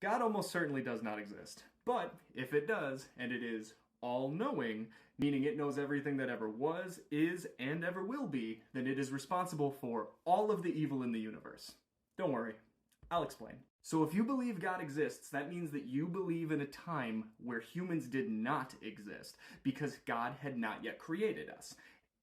God almost certainly does not exist. But if it does, and it is all-knowing, meaning it knows everything that ever was, is, and ever will be, then it is responsible for all of the evil in the universe. Don't worry, I'll explain. So if you believe God exists, that means that you believe in a time where humans did not exist, because God had not yet created us.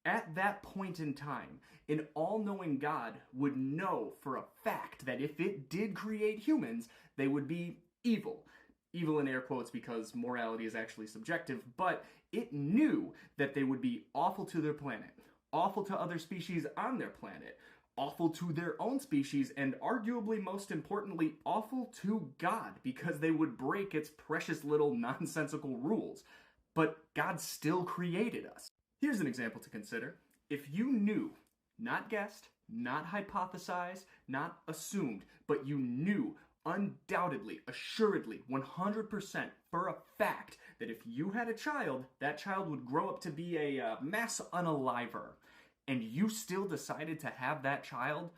At that point in time, an all-knowing God would know for a fact that if it did create humans, they would be evil. Evil in air quotes because morality is actually subjective, but it knew that they would be awful to their planet, awful to other species on their planet, awful to their own species, and arguably most importantly, awful to God because they would break its precious little nonsensical rules. But God still created us. Here's an example to consider. If you knew, not guessed, not hypothesized, not assumed, but you knew undoubtedly, assuredly, 100% for a fact that if you had a child, that child would grow up to be a mass unaliver, and you still decided to have that child,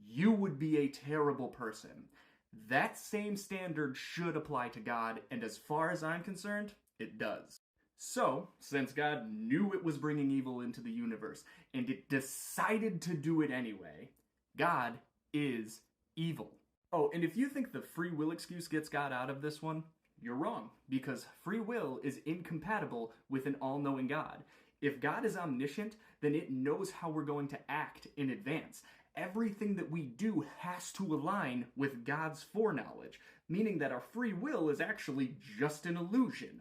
you would be a terrible person. That same standard should apply to God, and as far as I'm concerned, it does. So, since God knew it was bringing evil into the universe, and it decided to do it anyway, God is evil. Oh, and if you think the free will excuse gets God out of this one, you're wrong, because free will is incompatible with an all-knowing God. If God is omniscient, then it knows how we're going to act in advance. Everything that we do has to align with God's foreknowledge, meaning that our free will is actually just an illusion.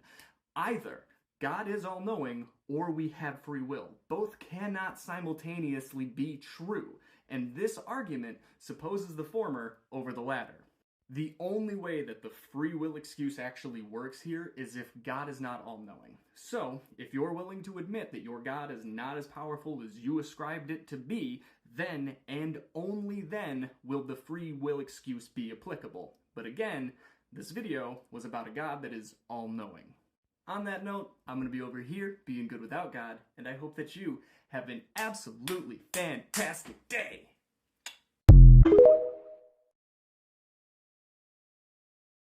Either God is all-knowing, or we have free will. Both cannot simultaneously be true, and this argument supposes the former over the latter. The only way that the free will excuse actually works here is if God is not all-knowing. So, if you're willing to admit that your God is not as powerful as you ascribed it to be, then, and only then, will the free will excuse be applicable. But again, this video was about a God that is all-knowing. On that note, I'm going to be over here being good without God, and I hope that you have an absolutely fantastic day!